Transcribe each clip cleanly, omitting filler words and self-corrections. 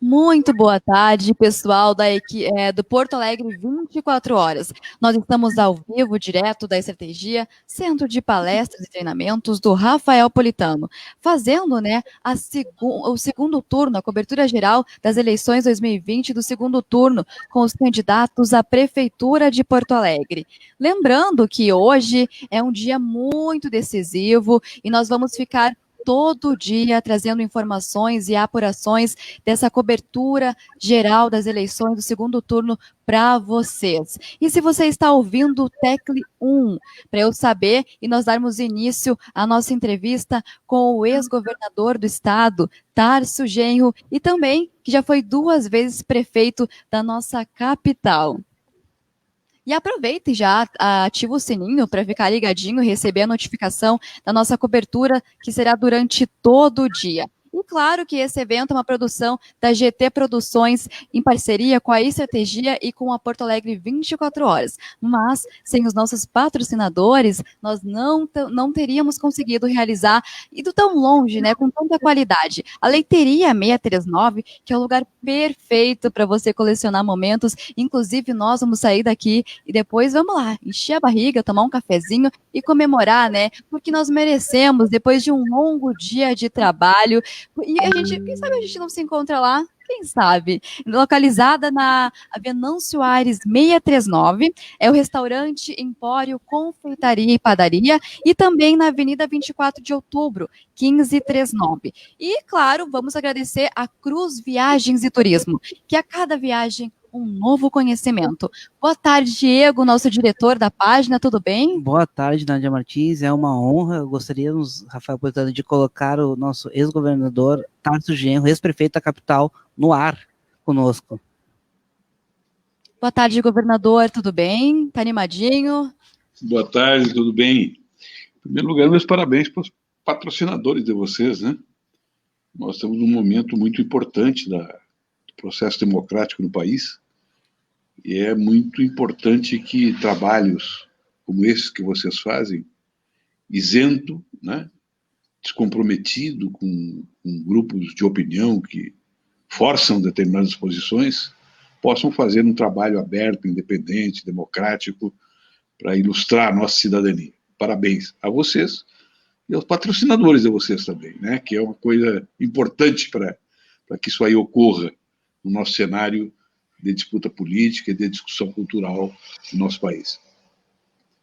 Muito boa tarde, pessoal do Porto Alegre 24 horas. Nós estamos ao vivo, direto da Estratégia, Centro de Palestras e Treinamentos do Rafael Politano, fazendo, né, o segundo turno, a cobertura geral das eleições 2020 do segundo turno, com os candidatos à Prefeitura de Porto Alegre. Lembrando que hoje é um dia muito decisivo e nós vamos ficar todo dia trazendo informações e apurações dessa cobertura geral das eleições do segundo turno para vocês. E se você está ouvindo, tecle 1, para eu saber e nós darmos início à nossa entrevista com o ex-governador do estado, Tarso Genro, e também que já foi 2 vezes prefeito da nossa capital. E aproveita e já ativa o sininho para ficar ligadinho e receber a notificação da nossa cobertura, que será durante todo o dia. E claro que esse evento é uma produção da GT Produções, em parceria com a Estratégia e com a Porto Alegre 24 horas. Mas, sem os nossos patrocinadores, nós não teríamos conseguido realizar, ido tão longe, né, com tanta qualidade. A Leiteria 639, que é o lugar perfeito para você colecionar momentos. Inclusive, nós vamos sair daqui e depois vamos lá, encher a barriga, tomar um cafezinho e comemorar, né? Porque nós merecemos, depois de um longo dia de trabalho. E a gente, quem sabe a gente não se encontra lá? Quem sabe? Localizada na Venâncio Aires 639, é o restaurante Empório Confeitaria e Padaria, e também na Avenida 24 de Outubro, 1539. E, claro, vamos agradecer a Cruz Viagens e Turismo, que a cada viagem um novo conhecimento. Boa tarde, Diego, nosso diretor da página, tudo bem? Boa tarde, Nádia Martins, é uma honra. Eu gostaríamos, Rafael Politano, de colocar o nosso ex-governador Tarso Genro, ex-prefeito da capital, no ar conosco. Boa tarde, governador, tudo bem? Tá animadinho? Boa tarde, tudo bem? Em primeiro lugar, meus parabéns para os patrocinadores de vocês, né? Nós estamos num momento muito importante do processo democrático no país e é muito importante que trabalhos como esses que vocês fazem, isento, né? Descomprometido com grupos de opinião que forçam determinadas posições, possam fazer um trabalho aberto, independente, democrático, para ilustrar a nossa cidadania. Parabéns a vocês e aos patrocinadores de vocês também, né? Que é uma coisa importante para que isso aí ocorra no nosso cenário de disputa política e de discussão cultural do nosso país.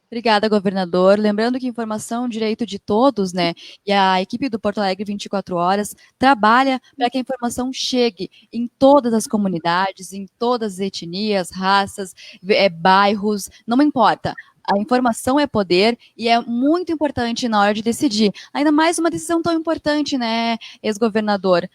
Obrigada, governador. Lembrando que informação é um direito de todos, né? E a equipe do Porto Alegre 24 horas trabalha para que a informação chegue em todas as comunidades, em todas as etnias, raças, bairros, não importa. A informação é poder e é muito importante na hora de decidir. Ainda mais uma decisão tão importante, né, ex-governador?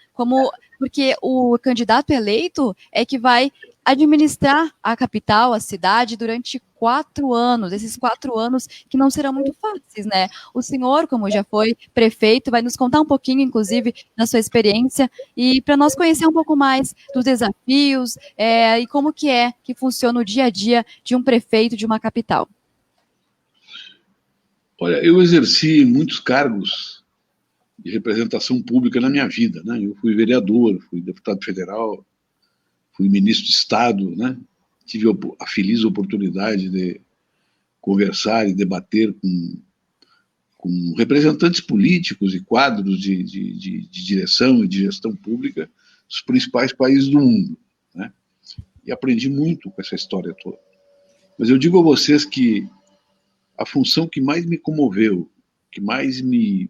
Porque o candidato eleito é que vai administrar a capital, a cidade, durante 4 anos, esses 4 anos que não serão muito fáceis, né? O senhor, como já foi prefeito, vai nos contar um pouquinho, inclusive, da sua experiência, e para nós conhecer um pouco mais dos desafios e como que funciona o dia a dia de um prefeito de uma capital. Olha, eu exerci muitos cargos de representação pública na minha vida, né? Eu fui vereador, fui deputado federal, fui ministro de Estado, né? Tive a feliz oportunidade de conversar e debater com representantes políticos e quadros de direção e de gestão pública dos principais países do mundo, né? E aprendi muito com essa história toda. Mas eu digo a vocês que a função que mais me comoveu, que mais me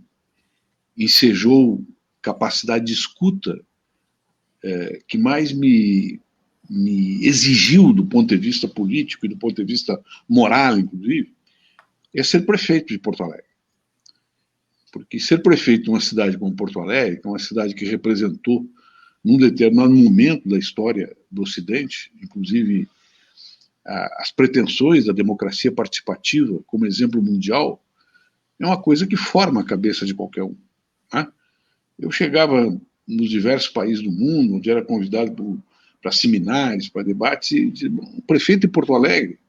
ensejou capacidade de escuta, que mais me exigiu do ponto de vista político e do ponto de vista moral, inclusive, é ser prefeito de Porto Alegre. Porque ser prefeito de uma cidade como Porto Alegre, que é uma cidade que representou, num determinado momento da história do Ocidente, inclusive as pretensões da democracia participativa como exemplo mundial, é uma coisa que forma a cabeça de qualquer um, né? Eu chegava nos diversos países do mundo, onde era convidado para seminários, para debates, e dizia, o prefeito de Porto Alegre,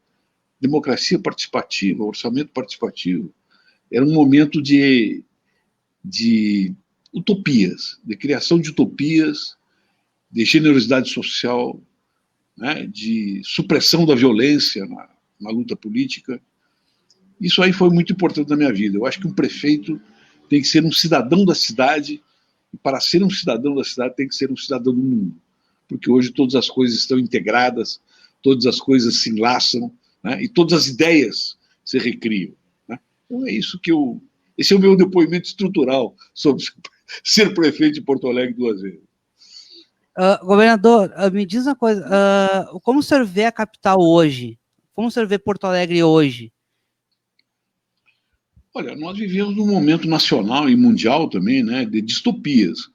democracia participativa, orçamento participativo, era um momento de utopias, de criação de utopias, de generosidade social, né, de supressão da violência na luta política. Isso aí foi muito importante na minha vida. Eu acho que um prefeito tem que ser um cidadão da cidade, e para ser um cidadão da cidade tem que ser um cidadão do mundo, porque hoje todas as coisas estão integradas, todas as coisas se enlaçam, né, e todas as ideias se recriam, né? Então é isso que esse é o meu depoimento estrutural sobre ser prefeito de Porto Alegre 2 vezes. Governador, me diz uma coisa, como o senhor vê a capital hoje? Como o senhor vê Porto Alegre hoje? Olha, nós vivemos num momento nacional e mundial também, né, de distopias,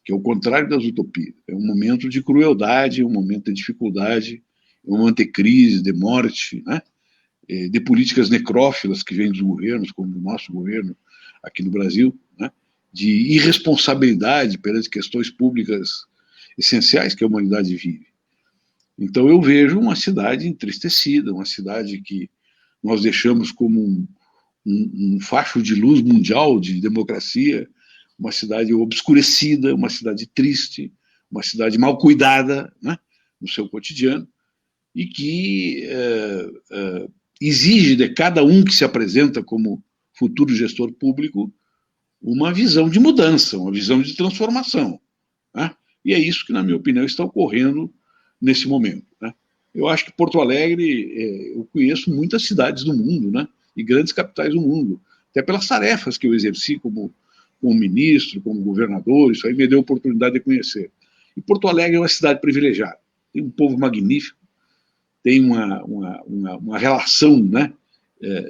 que é o contrário das utopias. É um momento de crueldade, um momento de dificuldade, um momento de crise, de morte, né, de políticas necrófilas que vêm dos governos, como o nosso governo aqui no Brasil, né, de irresponsabilidade perante questões públicas essenciais que a humanidade vive. Então eu vejo uma cidade entristecida, uma cidade que nós deixamos como um facho de luz mundial de democracia, uma cidade obscurecida, uma cidade triste, uma cidade mal cuidada, né, no seu cotidiano, e que exige de cada um que se apresenta como futuro gestor público uma visão de mudança, uma visão de transformação, né? E é isso que, na minha opinião, está ocorrendo nesse momento, né? Eu acho que Porto Alegre, eu conheço muitas cidades do mundo, né, e grandes capitais do mundo, até pelas tarefas que eu exerci como ministro, como governador, isso aí me deu a oportunidade de conhecer. E Porto Alegre é uma cidade privilegiada, tem um povo magnífico, tem uma relação, né,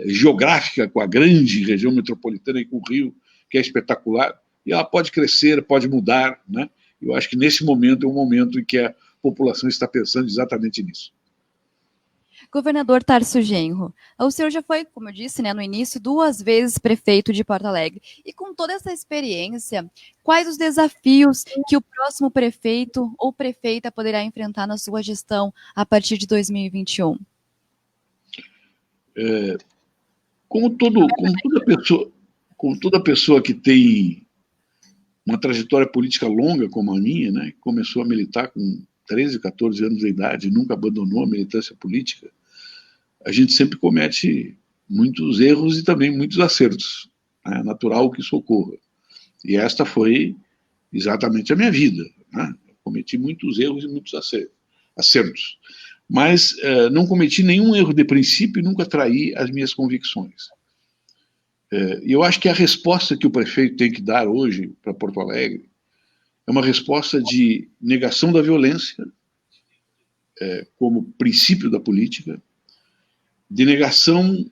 geográfica com a grande região metropolitana e com o Rio, que é espetacular, e ela pode crescer, pode mudar, né? Eu acho que nesse momento é um momento em que a população está pensando exatamente nisso. Governador Tarso Genro, o senhor já foi, como eu disse, né, no início, 2 vezes prefeito de Porto Alegre. E com toda essa experiência, quais os desafios que o próximo prefeito ou prefeita poderá enfrentar na sua gestão a partir de 2021? Como toda pessoa que tem uma trajetória política longa como a minha, né, começou a militar com 13, 14 anos de idade, nunca abandonou a militância política, a gente sempre comete muitos erros e também muitos acertos. É natural que isso ocorra. E esta foi exatamente a minha vida, né? Cometi muitos erros e muitos acertos. Mas não cometi nenhum erro de princípio e nunca traí as minhas convicções. E eu acho que a resposta que o prefeito tem que dar hoje para Porto Alegre é uma resposta de negação da violência como princípio da política, de negação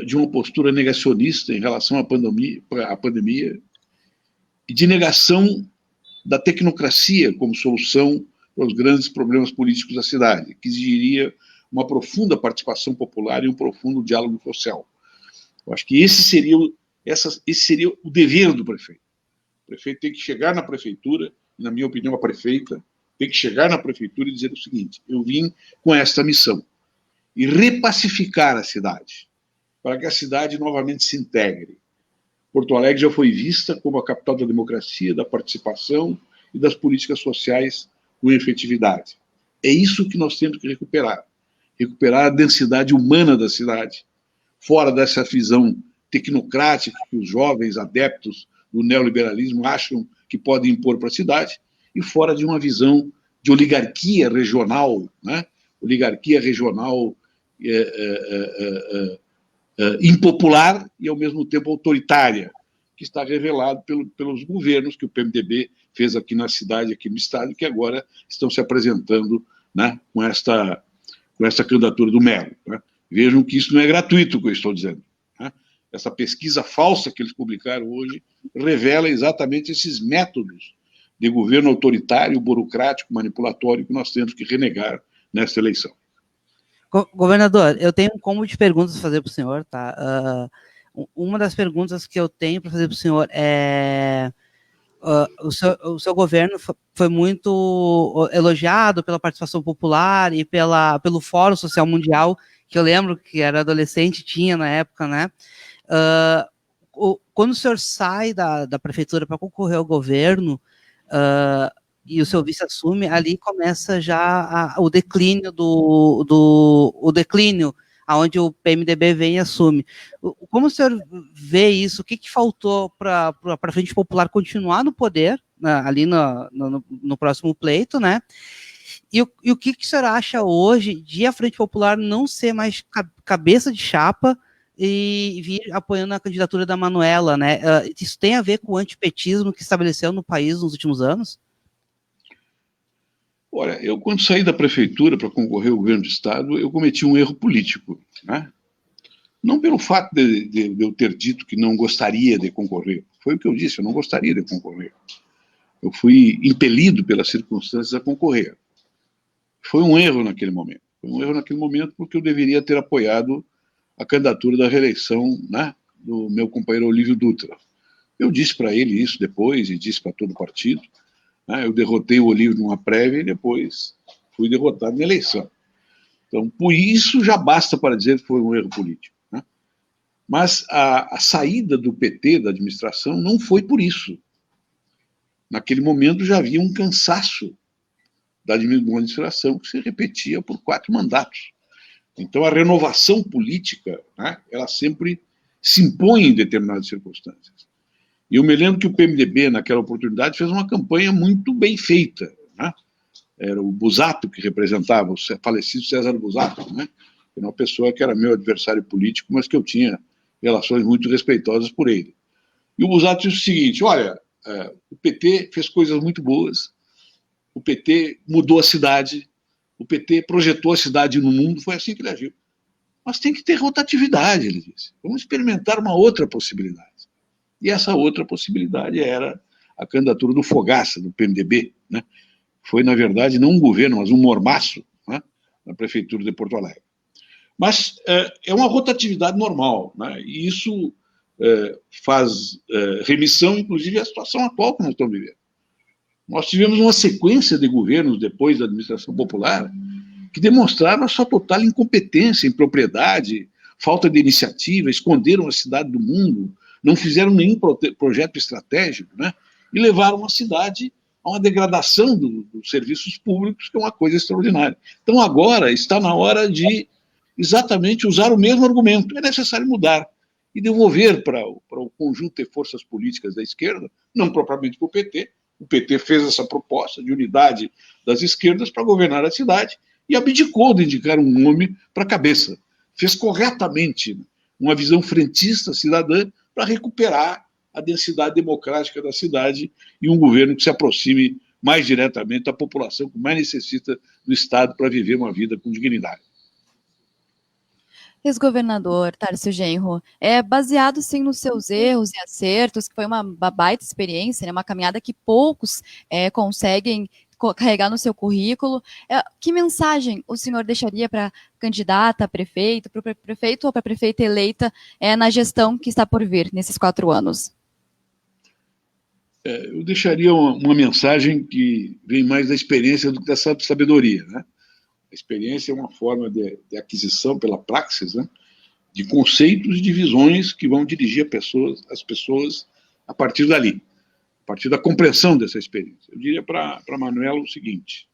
de uma postura negacionista em relação à pandemia e de negação da tecnocracia como solução para os grandes problemas políticos da cidade, que exigiria uma profunda participação popular e um profundo diálogo social. Eu acho que esse seria o dever do prefeito. O prefeito tem que chegar na prefeitura, na minha opinião, a prefeita tem que chegar na prefeitura e dizer o seguinte: eu vim com esta missão, e repacificar a cidade, para que a cidade novamente se integre. Porto Alegre já foi vista como a capital da democracia, da participação e das políticas sociais com efetividade. É isso que nós temos que recuperar. Recuperar a densidade humana da cidade, fora dessa visão tecnocrática que os jovens adeptos do neoliberalismo acham que podem impor para a cidade, e fora de uma visão de oligarquia regional, né? Oligarquia regional impopular e, ao mesmo tempo, autoritária, que está revelado pelos governos que o PMDB fez aqui na cidade, aqui no estado, que agora estão se apresentando, né, com esta candidatura do Melo, né? Vejam que isso não é gratuito, o que eu estou dizendo, né? Essa pesquisa falsa que eles publicaram hoje revela exatamente esses métodos de governo autoritário, burocrático, manipulatório que nós temos que renegar nesta eleição. Governador, eu tenho um combo de perguntas a fazer para o senhor, tá? Uma das perguntas que eu tenho para fazer para o senhor é: o seu governo foi muito elogiado pela participação popular e pelo Fórum Social Mundial, que eu lembro que era adolescente, tinha na época, né? Quando o senhor sai da prefeitura para concorrer ao governo, e o seu vice assume, ali começa já o declínio o declínio, aonde o PMDB vem e assume. Como o senhor vê isso? O que faltou para a Frente Popular continuar no poder, ali no próximo pleito, né? E o que o senhor acha hoje de a Frente Popular não ser mais cabeça de chapa e vir apoiando a candidatura da Manuela, né? Isso tem a ver com o antipetismo que estabeleceu no país nos últimos anos? Olha, eu quando saí da prefeitura para concorrer ao governo do estado, eu cometi um erro político, né? Não pelo fato de eu ter dito que não gostaria de concorrer. Foi o que eu disse, eu não gostaria de concorrer. Eu fui impelido pelas circunstâncias a concorrer. Foi um erro naquele momento. Foi um erro naquele momento porque eu deveria ter apoiado a candidatura da reeleição, né, do meu companheiro Olívio Dutra. Eu disse para ele isso depois e disse para todo o partido. Né, eu derrotei o Olívio numa prévia e depois fui derrotado na eleição. Então, por isso já basta para dizer que foi um erro político. Né? Mas a saída do PT da administração não foi por isso. Naquele momento já havia um cansaço da administração que se repetia por 4 mandatos. Então, a renovação política, né, ela sempre se impõe em determinadas circunstâncias. E eu me lembro que o PMDB, naquela oportunidade, fez uma campanha muito bem feita. Né? Era o Busato que representava, o falecido César Busato, né? Que era uma pessoa que era meu adversário político, mas que eu tinha relações muito respeitosas por ele. E o Busato disse o seguinte, olha, o PT fez coisas muito boas, o PT mudou a cidade, o PT projetou a cidade no mundo, foi assim que ele agiu. Mas tem que ter rotatividade, ele disse. Vamos experimentar uma outra possibilidade. E essa outra possibilidade era a candidatura do Fogaça, do PMDB. Né? Foi, na verdade, não um governo, mas um mormaço, né, na prefeitura de Porto Alegre. Mas é uma rotatividade normal, né? E isso faz remissão, inclusive, à situação atual que nós estamos vivendo. Nós tivemos uma sequência de governos depois da administração popular que demonstraram a sua total incompetência, impropriedade, falta de iniciativa, esconderam a cidade do mundo, não fizeram nenhum projeto estratégico, né? E levaram a cidade a uma degradação dos serviços públicos, que é uma coisa extraordinária. Então, agora está na hora de exatamente usar o mesmo argumento. É necessário mudar e devolver para o conjunto de forças políticas da esquerda, não propriamente para o PT. O PT fez essa proposta de unidade das esquerdas para governar a cidade e abdicou de indicar um nome para a cabeça. Fez corretamente uma visão frentista cidadã para recuperar a densidade democrática da cidade e um governo que se aproxime mais diretamente da população que mais necessita do Estado para viver uma vida com dignidade. Ex-governador Tárcio Genro, baseado sim nos seus erros e acertos, que foi uma baita experiência, né, uma caminhada que poucos conseguem carregar no seu currículo, que mensagem o senhor deixaria para a candidata a prefeito, para o prefeito ou para a prefeita eleita na gestão que está por vir nesses 4 anos? Eu deixaria uma mensagem que vem mais da experiência do que da sabedoria, né? A experiência é uma forma de aquisição pela praxis, né, de conceitos e de visões que vão dirigir as pessoas a partir dali, a partir da compreensão dessa experiência. Eu diria para a Manuela o seguinte: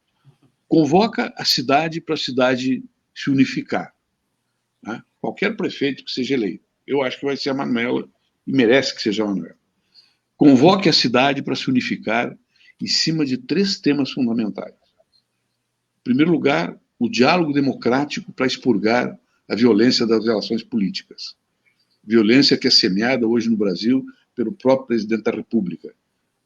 convoca a cidade para a cidade se unificar. Né? Qualquer prefeito que seja eleito, eu acho que vai ser a Manuela e merece que seja a Manuela. Convoque a cidade para se unificar em cima de 3 temas fundamentais. Em primeiro lugar, o diálogo democrático para expurgar a violência das relações políticas. Violência que é semeada hoje no Brasil pelo próprio presidente da República,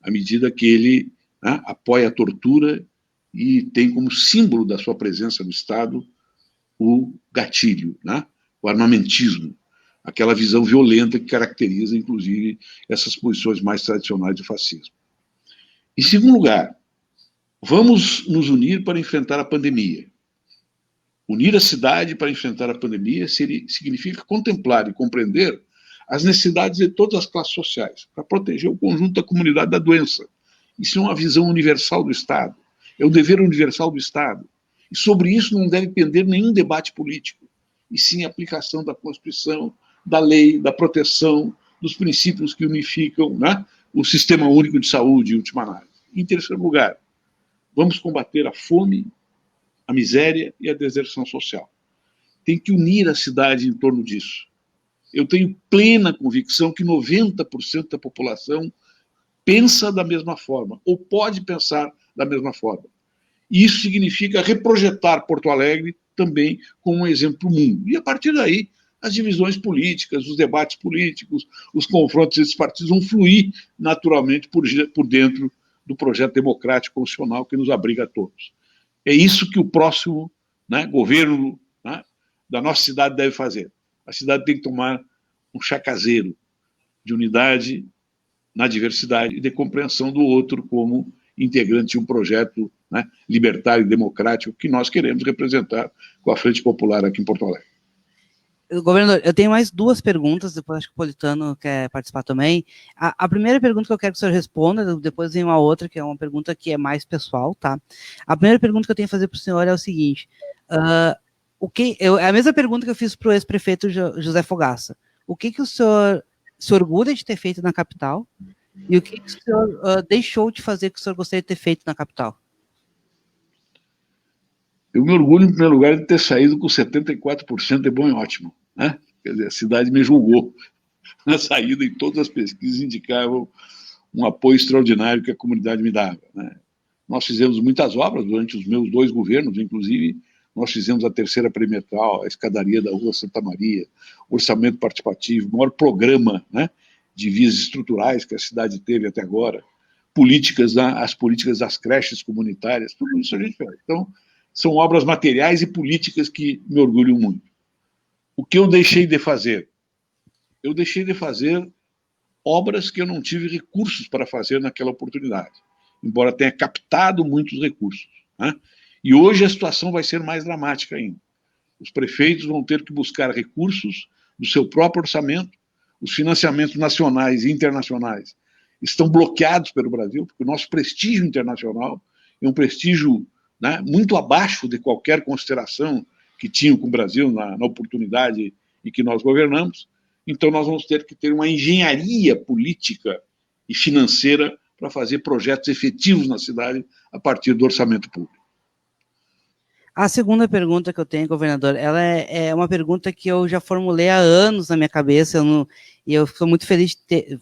à medida que ele, né, apoia a tortura e tem como símbolo da sua presença no Estado o gatilho, né, o armamentismo, aquela visão violenta que caracteriza, inclusive, essas posições mais tradicionais do fascismo. Em segundo lugar, vamos nos unir para enfrentar a pandemia. Unir a cidade para enfrentar a pandemia significa contemplar e compreender as necessidades de todas as classes sociais, para proteger o conjunto da comunidade da doença. Isso é uma visão universal do Estado, é o dever universal do Estado. E sobre isso não deve pender nenhum debate político, e sim a aplicação da Constituição, da lei, da proteção, dos princípios que unificam, né, o Sistema Único de Saúde, em última análise. Em terceiro lugar, Vamos combater a fome, a miséria e a deserção social. Tem que unir a cidade em torno disso. Eu tenho plena convicção que 90% da população pensa da mesma forma, ou pode pensar da mesma forma. E isso significa reprojetar Porto Alegre também como um exemplo para o mundo. E, a partir daí, as divisões políticas, os debates políticos, os confrontos desses partidos vão fluir naturalmente por dentro do projeto democrático constitucional que nos abriga a todos. É isso que o próximo, né, governo, né, da nossa cidade deve fazer. A cidade tem que tomar um chá caseiro de unidade na diversidade e de compreensão do outro como integrante de um projeto, né, libertário e democrático que nós queremos representar com a Frente Popular aqui em Porto Alegre. Governador, eu tenho mais duas perguntas, depois acho que o Politano quer participar também. A primeira pergunta que eu quero que o senhor responda, depois vem uma outra, que é uma pergunta que é mais pessoal, tá? A primeira pergunta que eu tenho a fazer para o senhor é o seguinte, é a mesma pergunta que eu fiz para o ex-prefeito José Fogaça. O que o senhor se orgulha de ter feito na capital e o que o senhor deixou de fazer que o senhor gostaria de ter feito na capital? Eu me orgulho, em primeiro lugar, de ter saído com 74% de bom e ótimo, né? Quer dizer, a cidade me julgou na saída e todas as pesquisas indicavam um apoio extraordinário que a comunidade me dava, né? Nós fizemos muitas obras durante os meus 2 governos, inclusive nós fizemos a terceira perimetral, a escadaria da Rua Santa Maria, orçamento participativo, o maior programa, né, de vias estruturais que a cidade teve até agora, as políticas das creches comunitárias, tudo isso a gente fez. Então, são obras materiais e políticas que me orgulham muito. O que eu deixei de fazer? Eu deixei de fazer obras que eu não tive recursos para fazer naquela oportunidade, embora tenha captado muitos recursos, né? E hoje a situação vai ser mais dramática ainda. Os prefeitos vão ter que buscar recursos do seu próprio orçamento, os financiamentos nacionais e internacionais estão bloqueados pelo Brasil, porque o nosso prestígio internacional é um prestígio, né, muito abaixo de qualquer consideração que tinham com o Brasil na oportunidade em que nós governamos. Então nós vamos ter que ter uma engenharia política e financeira para fazer projetos efetivos na cidade a partir do orçamento público. A segunda pergunta que eu tenho, governador, ela é uma pergunta que eu já formulei há anos na minha cabeça, e eu estou muito feliz de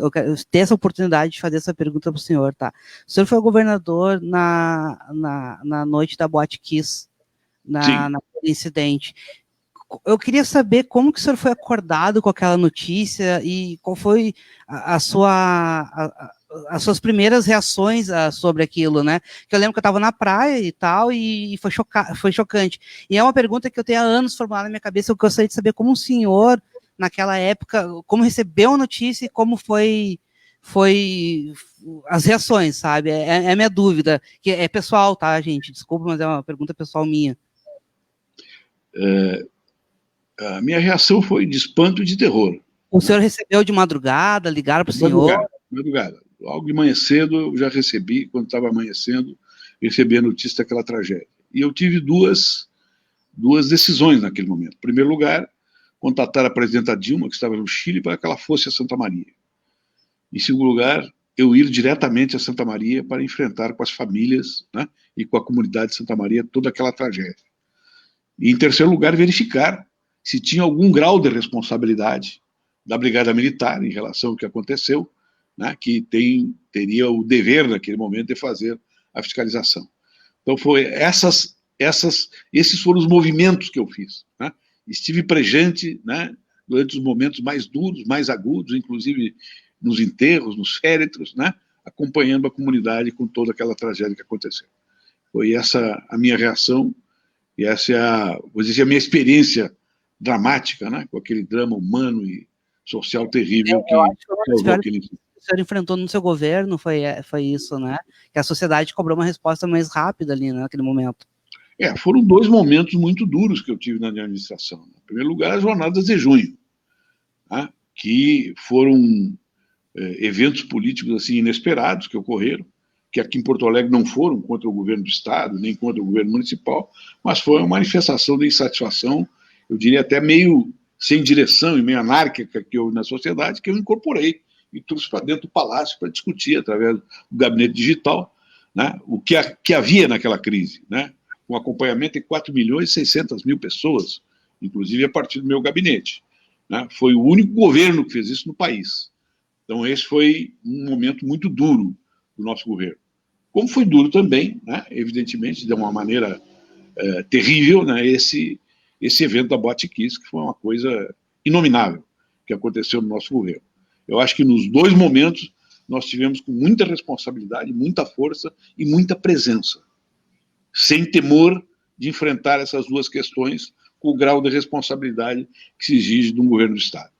eu quero ter essa oportunidade de fazer essa pergunta para o senhor, tá? O senhor foi o governador na noite da Boate Kiss, naquele incidente. Eu queria saber como que o senhor foi acordado com aquela notícia e qual foi as suas primeiras reações sobre aquilo, né? Que eu lembro que eu estava na praia e tal, e foi chocante. E é uma pergunta que eu tenho há anos formulada na minha cabeça, eu gostaria de saber como o senhor, naquela época, como recebeu a notícia e como foi as reações, sabe? É a minha dúvida, que é pessoal, tá, gente? Desculpa, mas é uma pergunta pessoal minha. A minha reação foi de espanto e de terror. O senhor recebeu de madrugada, ligaram para o senhor? Madrugada. Logo de manhã cedo, eu já recebi, quando estava amanhecendo, recebi a notícia daquela tragédia. E eu tive duas decisões naquele momento. Em primeiro lugar, contatar a presidenta Dilma, que estava no Chile, para que ela fosse a Santa Maria. Em segundo lugar, eu ir diretamente a Santa Maria para enfrentar com as famílias, né, e com a comunidade de Santa Maria toda aquela tragédia. E, em terceiro lugar, verificar se tinha algum grau de responsabilidade da Brigada Militar em relação ao que aconteceu, né, que teria o dever, naquele momento, de fazer a fiscalização. Então, esses foram os movimentos que eu fiz, né? Estive presente, né, durante os momentos mais duros, mais agudos, inclusive nos enterros, nos féretros, né, acompanhando a comunidade com toda aquela tragédia que aconteceu. Foi essa a minha reação, e essa é vou dizer, a minha experiência dramática, né, com aquele drama humano e social terrível que causou aquele... O senhor enfrentou no seu governo, foi isso, né? Que a sociedade cobrou uma resposta mais rápida ali, né, naquele momento. Foram 2 momentos muito duros que eu tive na minha administração. Em primeiro lugar, as jornadas de junho, né, que foram eventos políticos assim inesperados que ocorreram, que aqui em Porto Alegre não foram contra o governo do Estado, nem contra o governo municipal, mas foi uma manifestação de insatisfação, eu diria até meio sem direção e meio anárquica que houve na sociedade, que eu incorporei e trouxe para dentro do Palácio para discutir, através do gabinete digital, né, o que havia naquela crise, né, com acompanhamento de 4.600.000 pessoas, inclusive a partir do meu gabinete. Né, foi o único governo que fez isso no país. Então, esse foi um momento muito duro do nosso governo. Como foi duro também, né, evidentemente, de uma maneira terrível, né, esse evento da Boate-Kiss, que foi uma coisa inominável que aconteceu no nosso governo. Eu acho que nos dois momentos nós tivemos com muita responsabilidade, muita força e muita presença, sem temor de enfrentar essas duas questões com o grau de responsabilidade que se exige de um governo do Estado.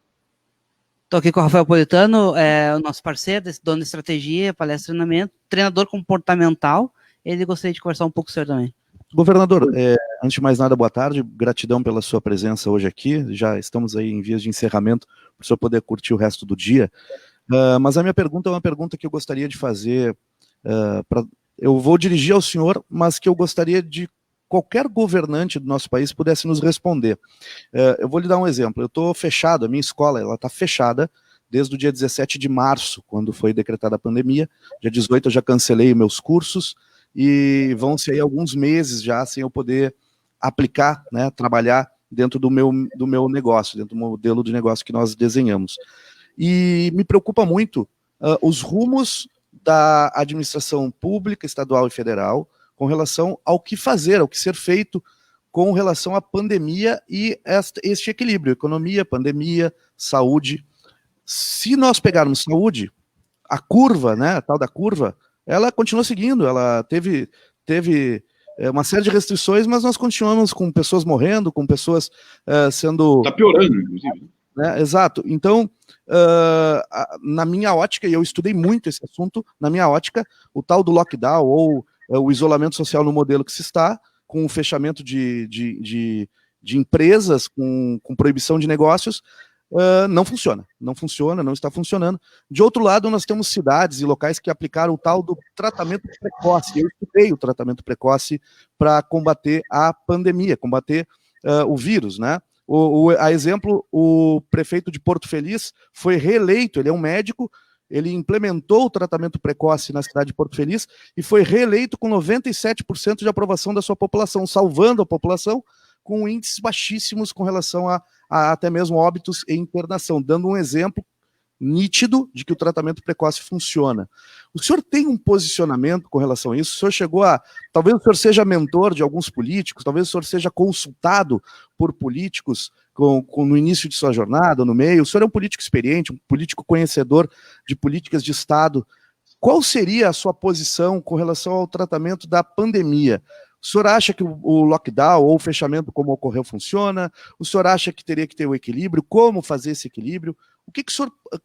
Estou aqui com o Rafael Politano, o nosso parceiro, dono de estratégia, palestra e treinamento, treinador comportamental. Ele gostaria de conversar um pouco com o senhor também. Governador, antes de mais nada, boa tarde, gratidão pela sua presença hoje aqui, já estamos aí em vias de encerramento, para o senhor poder curtir o resto do dia, mas a minha pergunta é uma pergunta que eu gostaria de fazer, eu vou dirigir ao senhor, mas que eu gostaria de qualquer governante do nosso país pudesse nos responder. Eu vou lhe dar um exemplo, eu estou fechado, a minha escola ela está fechada desde o dia 17 de março, quando foi decretada a pandemia, dia 18 eu já cancelei meus cursos, e vão ser aí alguns meses já sem eu poder aplicar, né, trabalhar dentro do meu negócio, dentro do modelo de negócio que nós desenhamos. E me preocupa muito os rumos da administração pública, estadual e federal com relação ao que fazer, ao que ser feito com relação à pandemia e este equilíbrio, economia, pandemia, saúde. Se nós pegarmos saúde, a curva, né, a tal da curva, ela continua seguindo, ela teve uma série de restrições, mas nós continuamos com pessoas morrendo, com pessoas sendo... Está piorando, inclusive. Exato. Então, na minha ótica, e eu estudei muito esse assunto, na minha ótica, o tal do lockdown ou o isolamento social no modelo que se está, com o fechamento de empresas, com proibição de negócios, não funciona, não está funcionando. De outro lado, nós temos cidades e locais que aplicaram o tal do tratamento precoce. Eu estudei o tratamento precoce para combater a pandemia, combater o vírus, né? A exemplo, o prefeito de Porto Feliz foi reeleito, ele é um médico, ele implementou o tratamento precoce na cidade de Porto Feliz e foi reeleito com 97% de aprovação da sua população, salvando a população com índices baixíssimos com relação a até mesmo óbitos e internação, dando um exemplo nítido de que o tratamento precoce funciona. O senhor tem um posicionamento com relação a isso? O senhor chegou a... Talvez o senhor seja mentor de alguns políticos, talvez o senhor seja consultado por políticos no início de sua jornada, no meio. O senhor é um político experiente, um político conhecedor de políticas de Estado. Qual seria a sua posição com relação ao tratamento da pandemia? O senhor acha que o lockdown ou o fechamento como ocorreu funciona? O senhor acha que teria que ter o equilíbrio? Como fazer esse equilíbrio?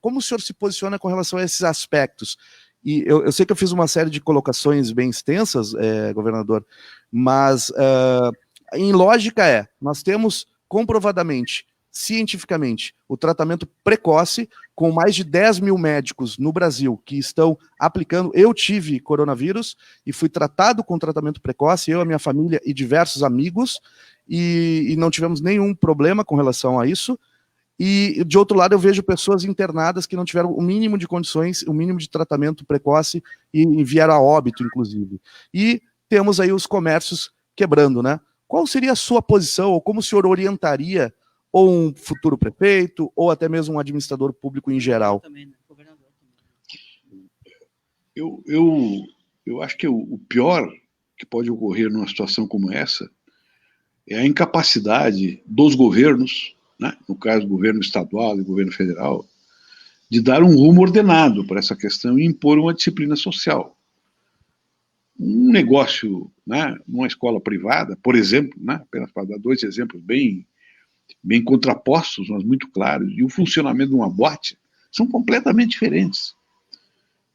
Como o senhor se posiciona com relação a esses aspectos? E eu sei que eu fiz uma série de colocações bem extensas, governador, mas em lógica nós temos comprovadamente, cientificamente, o tratamento precoce, com mais de 10 mil médicos no Brasil que estão aplicando. Eu tive coronavírus e fui tratado com tratamento precoce, eu, a minha família e diversos amigos, e não tivemos nenhum problema com relação a isso. E, de outro lado, eu vejo pessoas internadas que não tiveram o mínimo de condições, o mínimo de tratamento precoce e vieram a óbito, inclusive. E temos aí os comércios quebrando, né? Qual seria a sua posição, ou como o senhor orientaria ou um futuro prefeito, ou até mesmo um administrador público em geral? Eu acho que o pior que pode ocorrer numa situação como essa é a incapacidade dos governos, né, no caso do governo estadual e governo federal, de dar um rumo ordenado para essa questão e impor uma disciplina social. Um negócio, né, numa escola privada, por exemplo, né, apenas para dar dois exemplos bem contrapostos, mas muito claros, e o funcionamento de uma boate são completamente diferentes.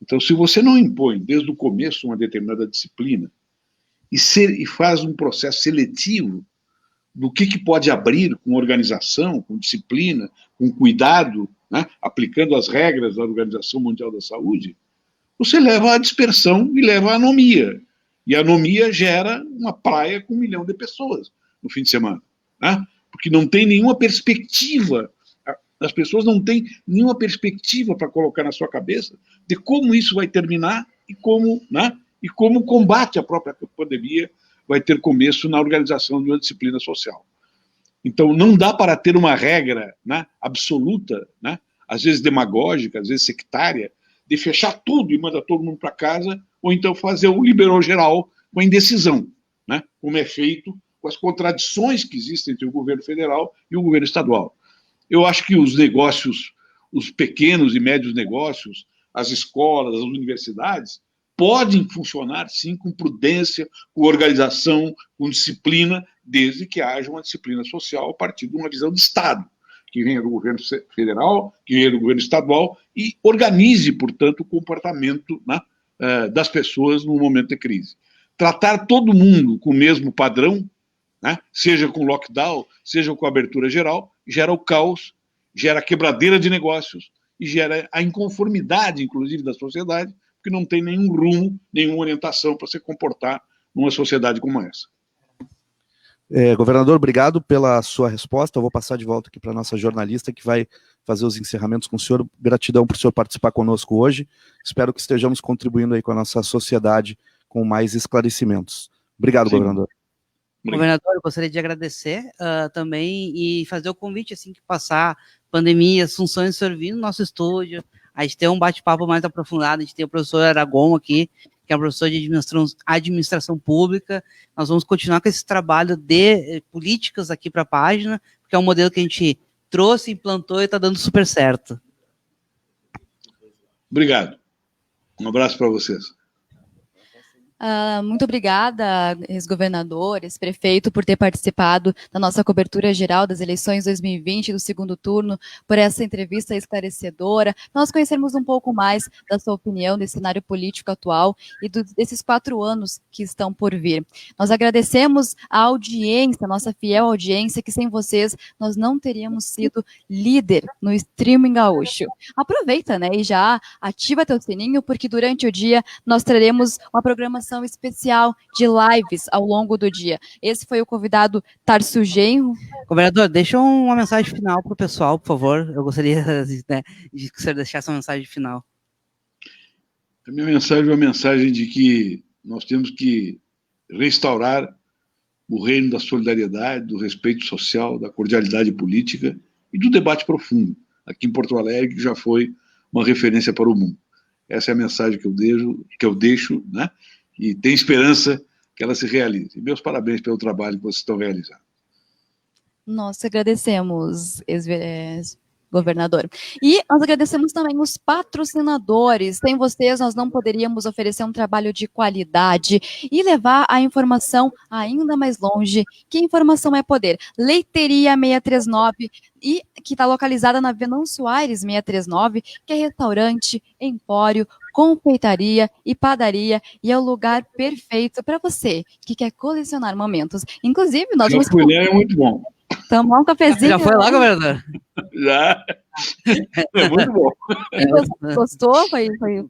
Então, se você não impõe desde o começo uma determinada disciplina e faz um processo seletivo do que pode abrir com organização, com disciplina, com cuidado, né, aplicando as regras da Organização Mundial da Saúde, você leva à dispersão e leva à anomia. E a anomia gera uma praia com 1 milhão de pessoas no fim de semana, né? Porque não tem nenhuma perspectiva, as pessoas não têm nenhuma perspectiva para colocar na sua cabeça de como isso vai terminar e como, né, e como o combate à própria pandemia vai ter começo na organização de uma disciplina social. Então, não dá para ter uma regra, né, absoluta, né, às vezes demagógica, às vezes sectária, de fechar tudo e mandar todo mundo para casa, ou então fazer o liberou geral com a indecisão, né, como é feito com as contradições que existem entre o governo federal e o governo estadual. Eu acho que os negócios, os pequenos e médios negócios, as escolas, as universidades, podem funcionar, sim, com prudência, com organização, com disciplina, desde que haja uma disciplina social a partir de uma visão de Estado, que venha do governo federal, que venha do governo estadual e organize, portanto, o comportamento, né, das pessoas no momento de crise. Tratar todo mundo com o mesmo padrão, né, seja com lockdown, seja com abertura geral, gera o caos, gera a quebradeira de negócios e gera a inconformidade, inclusive, da sociedade, porque não tem nenhum rumo, nenhuma orientação para se comportar numa sociedade como essa. Governador, obrigado pela sua resposta. Eu vou passar de volta aqui para a nossa jornalista, que vai fazer os encerramentos com o senhor. Gratidão por o senhor participar conosco hoje. Espero que estejamos contribuindo aí com a nossa sociedade com mais esclarecimentos. Obrigado, sim, governador. Governador, eu gostaria de agradecer também e fazer o convite, assim, que passar pandemia, as funções do senhor vir no nosso estúdio, a gente tem um bate-papo mais aprofundado, a gente tem o professor Aragon aqui, que é um professor de administração pública. Nós vamos continuar com esse trabalho de políticas aqui para a página, porque é um modelo que a gente trouxe, implantou e está dando super certo. Obrigado. Um abraço para vocês. Muito obrigada, ex-governador, ex-prefeito, por ter participado da nossa cobertura geral das eleições 2020 do segundo turno, por essa entrevista esclarecedora, nós conhecermos um pouco mais da sua opinião desse cenário político atual e desses 4 anos que estão por vir. Nós agradecemos a audiência, a nossa fiel audiência, que sem vocês nós não teríamos sido líder no streaming gaúcho. Aproveita, né, e já ativa teu sininho, porque durante o dia nós traremos uma programação especial de lives ao longo do dia. Esse foi o convidado Tarso Genro. Governador, deixa uma mensagem final para o pessoal, por favor. Eu gostaria, né, de que o senhor deixasse uma mensagem final. A minha mensagem é uma mensagem de que nós temos que restaurar o reino da solidariedade, do respeito social, da cordialidade política e do debate profundo, aqui em Porto Alegre, que já foi uma referência para o mundo. Essa é a mensagem que eu deixo, né? E tenho esperança que ela se realize. Meus parabéns pelo trabalho que vocês estão realizando. Nós agradecemos, governador. E nós agradecemos também os patrocinadores. Sem vocês, nós não poderíamos oferecer um trabalho de qualidade e levar a informação ainda mais longe, que informação é poder. Leiteria 639, e que está localizada na Venâncio Aires 639, que é restaurante, empório, confeitaria e padaria, e é o lugar perfeito para você que quer colecionar momentos. Inclusive, nós vamos... É muito bom. Tomar um cafezinho. Já foi lá, governador? Já. É muito bom. Gostou?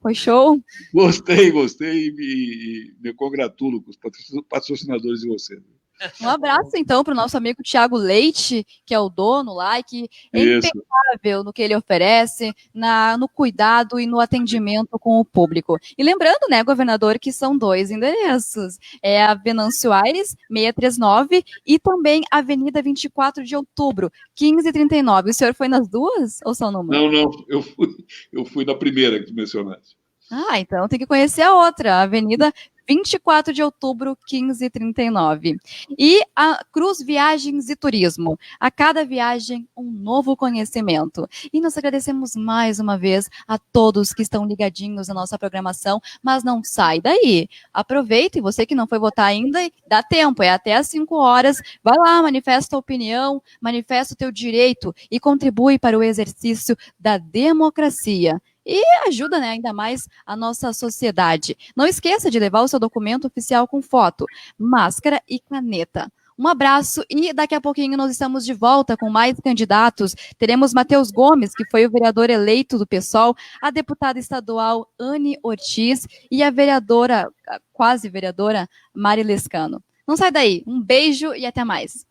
Foi show? Gostei e me congratulo com os patrocinadores de vocês. Um abraço, então, para o nosso amigo Thiago Leite, que é o dono lá, que é impecável no que ele oferece, no cuidado e no atendimento com o público. E lembrando, né, governador, que são 2 endereços. É a Venâncio Aires, 639, e também a Avenida 24 de Outubro, 1539. O senhor foi nas duas ou só numa? Não, eu fui na primeira que tu mencionaste. Então tem que conhecer a outra, a Avenida 24 de Outubro, 1539. E a Cruz Viagens e Turismo. A cada viagem, um novo conhecimento. E nós agradecemos mais uma vez a todos que estão ligadinhos na nossa programação, mas não sai daí. Aproveita, e você que não foi votar ainda, dá tempo, é até às 5 horas. Vai lá, manifesta a opinião, manifesta o teu direito e contribui para o exercício da democracia. E ajuda, né, ainda mais a nossa sociedade. Não esqueça de levar o seu documento oficial com foto, máscara e caneta. Um abraço e daqui a pouquinho nós estamos de volta com mais candidatos. Teremos Matheus Gomes, que foi o vereador eleito do PSOL, a deputada estadual Anne Ortiz e a vereadora, quase vereadora, Mari Lescano. Não sai daí. Um beijo e até mais.